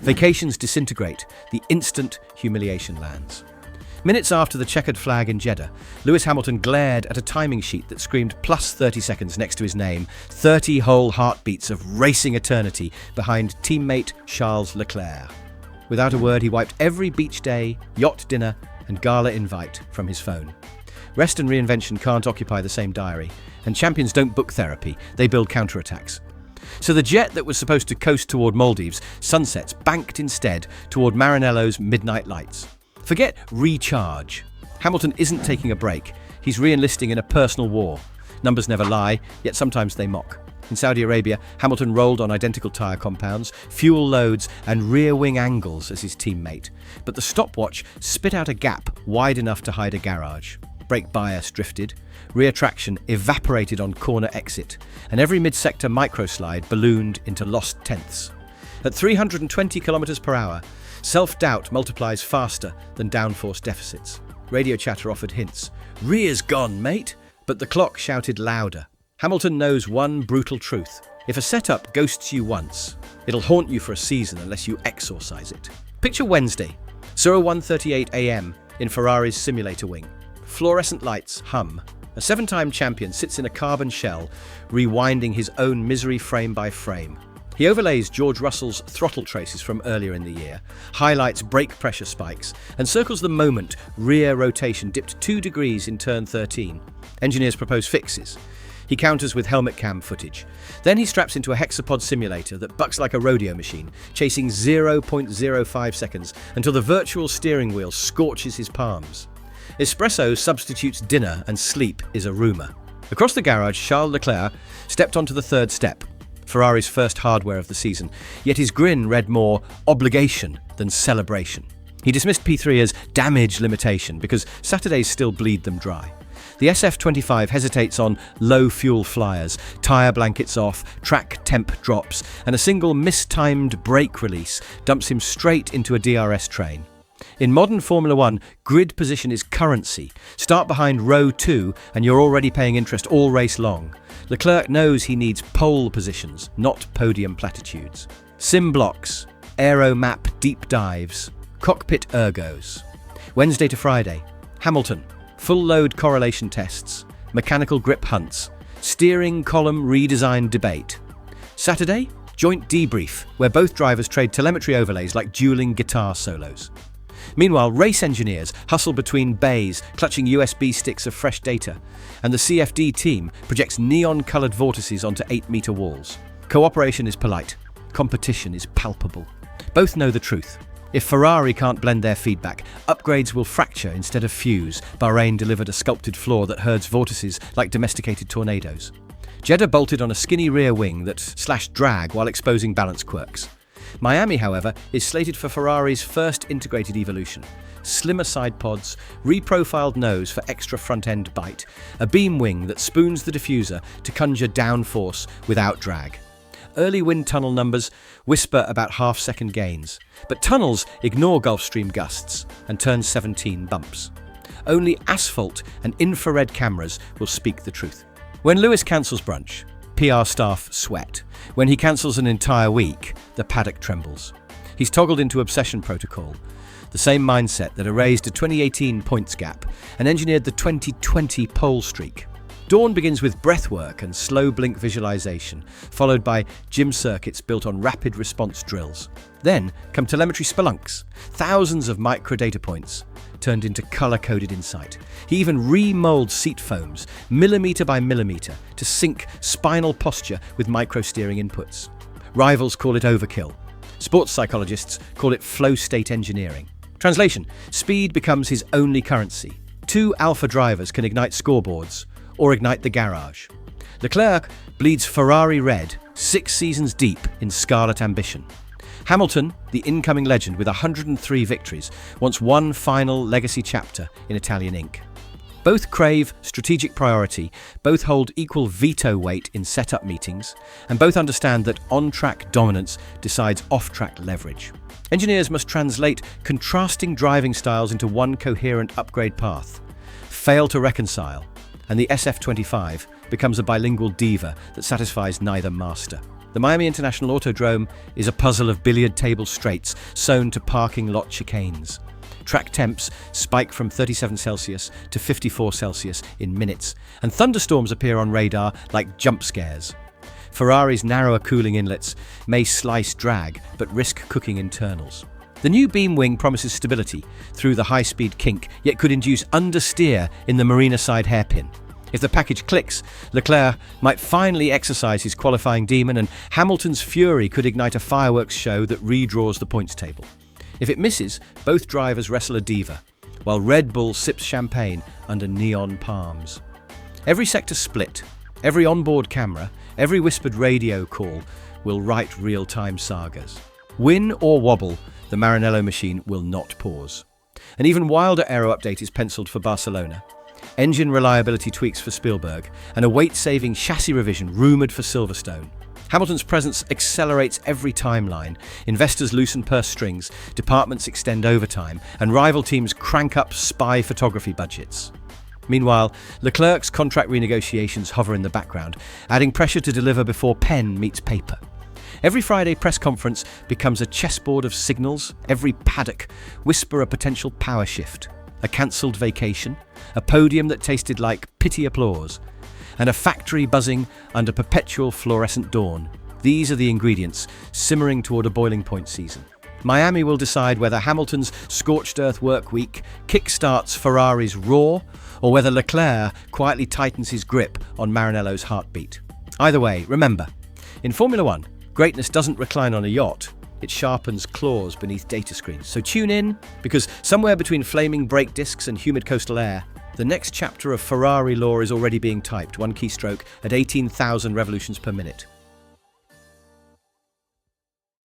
Vacations disintegrate, the instant humiliation lands. Minutes after the checkered flag in Jeddah, Lewis Hamilton glared at a timing sheet that screamed plus 30 seconds next to his name, 30 whole heartbeats of racing eternity behind teammate Charles Leclerc. Without a word, he wiped every beach day, yacht dinner, and gala invite from his phone. Rest and reinvention can't occupy the same diary, and champions don't book therapy, they build counterattacks. So the jet that was supposed to coast toward Maldives' sunsets banked instead toward Maranello's midnight lights. Forget recharge. Hamilton isn't taking a break. He's re-enlisting in a personal war. Numbers never lie, yet sometimes they mock. In Saudi Arabia, Hamilton rolled on identical tyre compounds, fuel loads and rear wing angles as his teammate. But the stopwatch spit out a gap wide enough to hide a garage. Brake bias drifted, rear traction evaporated on corner exit, and every mid-sector microslide ballooned into lost tenths. At 320 km per hour, self-doubt multiplies faster than downforce deficits. Radio chatter offered hints. Rear's gone, mate! But the clock shouted louder. Hamilton knows one brutal truth. If a setup ghosts you once, it'll haunt you for a season unless you exorcise it. Picture Wednesday, 01:38 AM in Ferrari's simulator wing. Fluorescent lights hum. A 7-time champion sits in a carbon shell, rewinding his own misery frame by frame. He overlays George Russell's throttle traces from earlier in the year, highlights brake pressure spikes, and circles the moment rear rotation dipped 2 degrees in turn 13. Engineers propose fixes. He counters with helmet cam footage. Then he straps into a hexapod simulator that bucks like a rodeo machine, chasing 0.05 seconds until the virtual steering wheel scorches his palms. Espresso substitutes dinner and sleep is a rumour. Across the garage, Charles Leclerc stepped onto the third step, Ferrari's first hardware of the season, yet his grin read more obligation than celebration. He dismissed P3 as damage limitation because Saturdays still bleed them dry. The SF25 hesitates on low fuel flyers, tyre blankets off, track temp drops, and a single mistimed brake release dumps him straight into a DRS train. In modern Formula One, grid position is currency. Start behind row 2 and you're already paying interest all race long. Leclerc knows he needs pole positions, not podium platitudes. Sim blocks, aero map deep dives, cockpit ergos. Wednesday to Friday, Hamilton, full load correlation tests, mechanical grip hunts, steering column redesign debate. Saturday, joint debrief, where both drivers trade telemetry overlays like dueling guitar solos. Meanwhile, race engineers hustle between bays, clutching USB sticks of fresh data, and the CFD team projects neon-coloured vortices onto 8-metre walls. Cooperation is polite. Competition is palpable. Both know the truth. If Ferrari can't blend their feedback, upgrades will fracture instead of fuse. Bahrain delivered a sculpted floor that herds vortices like domesticated tornadoes. Jeddah bolted on a skinny rear wing that slashed drag while exposing balance quirks. Miami, however, is slated for Ferrari's first integrated evolution. Slimmer side pods, reprofiled nose for extra front-end bite, a beam wing that spoons the diffuser to conjure downforce without drag. Early wind tunnel numbers whisper about half-second gains, but tunnels ignore Gulfstream gusts and turn 17 bumps. Only asphalt and infrared cameras will speak the truth. When Lewis cancels brunch, PR staff sweat. When he cancels an entire week, the paddock trembles. He's toggled into obsession protocol, the same mindset that erased a 2018 points gap and engineered the 2020 pole streak. Dawn begins with breathwork and slow blink visualization, followed by gym circuits built on rapid response drills. Then come telemetry spelunks, thousands of micro data points turned into color-coded insight. He even remolds seat foams, millimeter by millimeter, to sync spinal posture with micro-steering inputs. Rivals call it overkill. Sports psychologists call it flow state engineering. Translation: speed becomes his only currency. 2 alpha drivers can ignite scoreboards or ignite the garage. Leclerc bleeds Ferrari red 6 seasons deep in scarlet ambition. Hamilton, the incoming legend with 103 victories, wants one final legacy chapter in Italian ink. Both crave strategic priority, both hold equal veto weight in setup meetings, and both understand that on-track dominance decides off-track leverage. Engineers must translate contrasting driving styles into one coherent upgrade path. Fail to reconcile, and the SF25 becomes a bilingual diva that satisfies neither master. The Miami International Autodrome is a puzzle of billiard table straights sewn to parking lot chicanes. Track temps spike from 37 Celsius to 54 Celsius in minutes, and thunderstorms appear on radar like jump scares. Ferrari's narrower cooling inlets may slice drag, but risk cooking internals. The new beam wing promises stability through the high-speed kink, yet could induce understeer in the marina side hairpin. If the package clicks, Leclerc might finally exercise his qualifying demon, and Hamilton's fury could ignite a fireworks show that redraws the points table. If it misses, both drivers wrestle a diva, while Red Bull sips champagne under neon palms. Every sector split, every onboard camera, every whispered radio call will write real-time sagas. Win or wobble, the Maranello machine will not pause. An even wilder aero update is penciled for Barcelona. Engine reliability tweaks for Spielberg, and a weight-saving chassis revision rumoured for Silverstone. Hamilton's presence accelerates every timeline. Investors loosen purse strings, departments extend overtime, and rival teams crank up spy photography budgets. Meanwhile, Leclerc's contract renegotiations hover in the background, adding pressure to deliver before pen meets paper. Every Friday press conference becomes a chessboard of signals, every paddock whisper a potential power shift, a cancelled vacation, a podium that tasted like pity applause, and a factory buzzing under perpetual fluorescent dawn. These are the ingredients simmering toward a boiling point season. Miami will decide whether Hamilton's scorched earth work week kickstarts Ferrari's roar, or whether Leclerc quietly tightens his grip on Maranello's heartbeat. Either way, remember, in Formula One, greatness doesn't recline on a yacht, it sharpens claws beneath data screens. So tune in, because somewhere between flaming brake discs and humid coastal air, the next chapter of Ferrari lore is already being typed, one keystroke at 18,000 revolutions per minute.